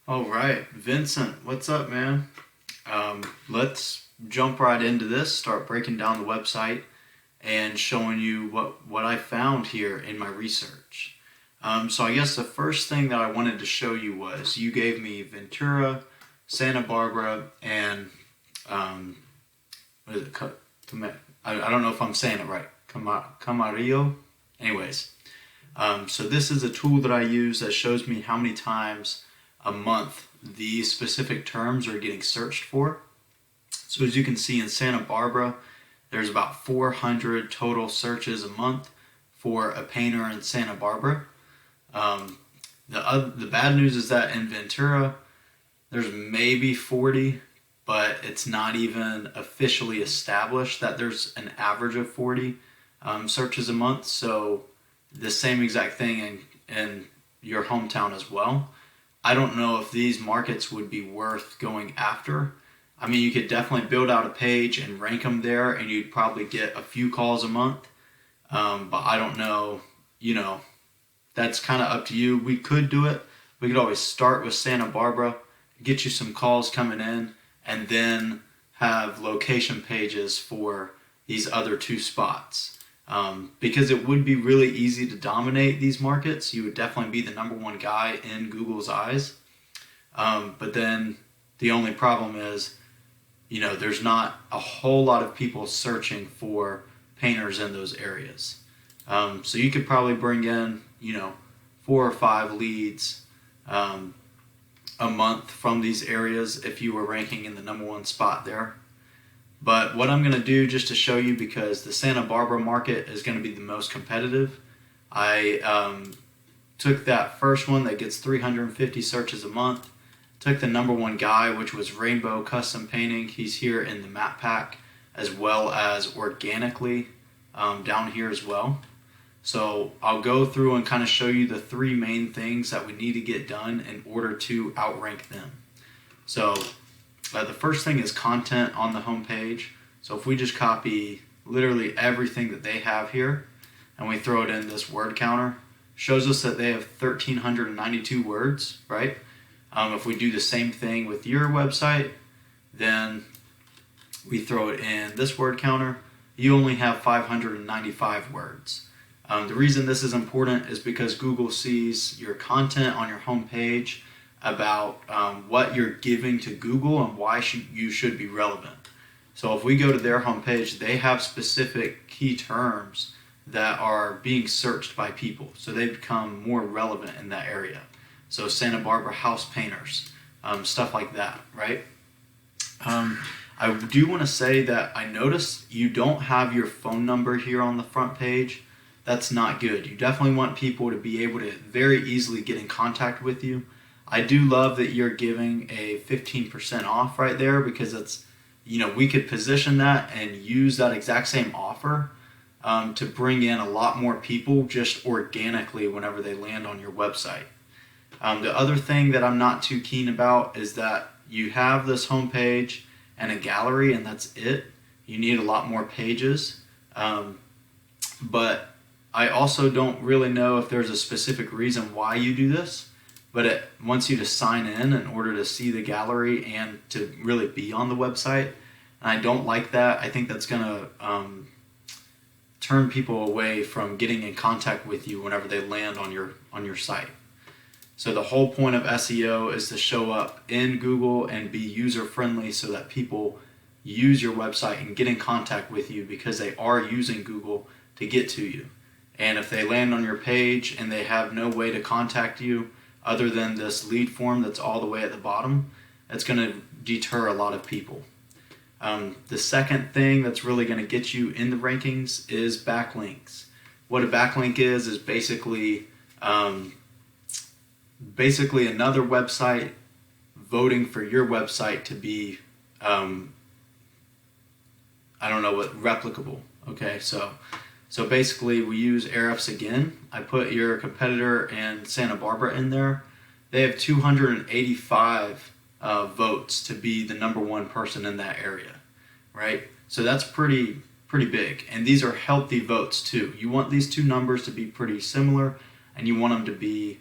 All right, Vincent, what's up, man? Let's jump right into this, start breaking down the website and showing you what I found here in my research. So I guess the first thing that I wanted to show you was you gave me Ventura, Santa Barbara, and um, what is it? I don't know if I'm saying it right. Camarillo. Anyways, so this is a tool that I use that shows me how many times a month these specific terms are getting searched for. So as you can see in Santa Barbara, there's about 400 total searches a month for a painter in Santa Barbara. Um, the bad news is that in Ventura, there's maybe 40, but it's not even officially established that there's an average of 40 searches a month. So the same exact thing in your hometown as well. I don't know if these markets would be worth going after. I mean, you could definitely build out a page and rank them there, and you'd probably get a few calls a month. But I don't know, you know, that's kind of up to you. We could do it. We could always start with Santa Barbara, get you some calls coming in, and then have location pages for these other two spots. Because it would be really easy to dominate these markets. You would definitely be the number one guy in Google's eyes. But then the only problem is, there's not a whole lot of people searching for painters in those areas. So you could probably bring in, 4 or 5 leads um, a month from these areas if you were ranking in the number one spot there. But what I'm going to do just to show you, because the Santa Barbara market is going to be the most competitive, I took that first one that gets 350 searches a month, took the number one guy, which was Rainbow Custom Painting. He's here in the map pack as well as organically down here as well. So I'll go through and kind of show you the three main things that we need to get done in order to outrank them. So the first thing is content on the home page. So if we just copy literally everything that they have here and we throw it in this word counter, shows us that they have 1,392 words, right? If we do the same thing with your website, then we throw it in this word counter, you only have 595 words. The reason this is important is because Google sees your content on your home page about what you're giving to Google and why you should be relevant. So if we go to their homepage, they have specific key terms that are being searched by people. So they become more relevant in that area. So Santa Barbara house painters, stuff like that, right? I do want to say that I noticed you don't have your phone number here on the front page. That's not good. You definitely want people to be able to very easily get in contact with you. I do love that you're giving a 15% off right there, because it's, we could position that and use that exact same offer to bring in a lot more people just organically whenever they land on your website. The other thing that I'm not too keen about is that you have this homepage and a gallery, and that's it. You need a lot more pages. But I also don't really know if there's a specific reason why you do this, but it wants you to sign in order to see the gallery and to really be on the website. And I don't like that. I think that's going to turn people away from getting in contact with you whenever they land on your site. So the whole point of SEO is to show up in Google and be user friendly so that people use your website and get in contact with you because they are using Google to get to you. And if they land on your page and they have no way to contact you other than this lead form that's all the way at the bottom, that's going to deter a lot of people. The second thing that's really going to get you in the rankings is backlinks. What a backlink is basically another website voting for your website to be, replicable. Okay, so basically we use Ahrefs again. I put your competitor in Santa Barbara in there. They have 285 votes to be the number one person in that area, right? So that's pretty big. And these are healthy votes too. You want these two numbers to be pretty similar, and you want them to be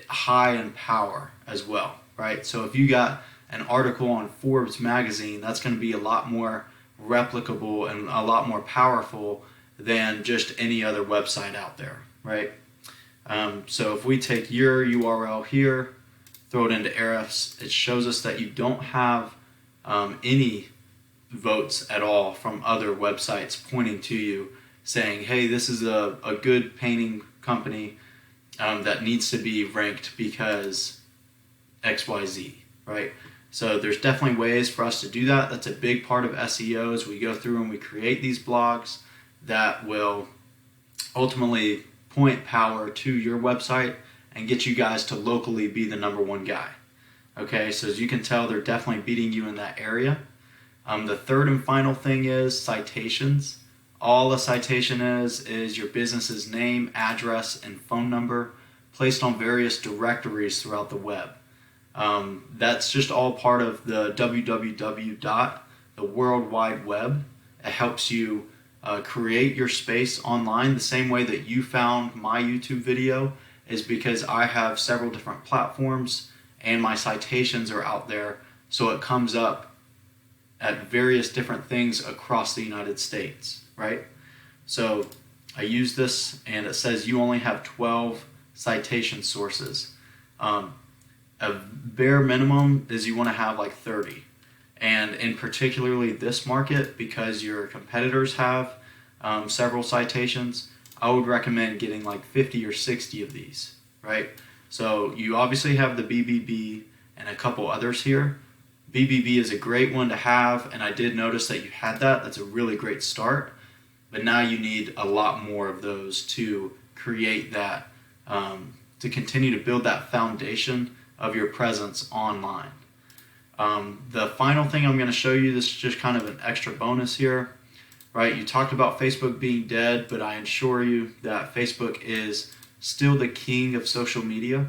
high in power as well, right? So if you got an article on Forbes magazine, that's going to be a lot more replicable and a lot more powerful than just any other website out there, right? So if we take your URL here, throw it into Ahrefs, it shows us that you don't have any votes at all from other websites pointing to you saying, hey, this is a good painting company that needs to be ranked because XYZ, right? So there's definitely ways for us to do that. That's a big part of SEO as we go through and we create these blogs that will ultimately point power to your website and get you guys to locally be the #1 guy. Okay, so as you can tell, they're definitely beating you in that area. The third and final thing is citations. All a citation is your business's name, address, and phone number placed on various directories throughout the web. That's just all part of the www. The World Wide Web. It helps you create your space online the same way that you found my YouTube video is because I have several different platforms and my citations are out there, so it comes up at various different things across the United States, right? So I use this and it says you only have 12 citation sources. A bare minimum is you want to have like 30. And in particularly this market, because your competitors have several citations, I would recommend getting like 50 or 60 of these, right? So you obviously have the BBB and a couple others here. BBB is a great one to have, and I did notice that you had that. That's a really great start. But now you need a lot more of those to create that, to continue to build that foundation of your presence online. The final thing I'm going to show you, this is just kind of an extra bonus here, right? You talked about Facebook being dead, but I assure you that Facebook is still the king of social media.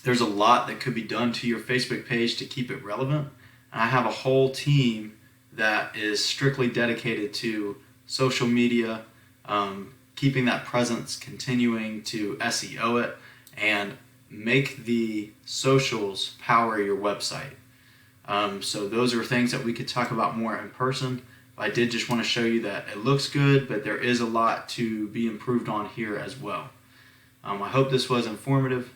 There's a lot that could be done to your Facebook page to keep it relevant. And I have a whole team that is strictly dedicated to social media, keeping that presence, continuing to SEO it, and make the socials power your website. So those are things that we could talk about more in person. I did just want to show you that it looks good, but there is a lot to be improved on here as well. I hope this was informative,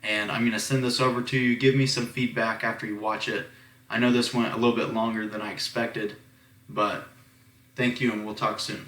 and I'm going to send this over to you. Give me some feedback after you watch it. I know this went a little bit longer than I expected, but thank you, and we'll talk soon.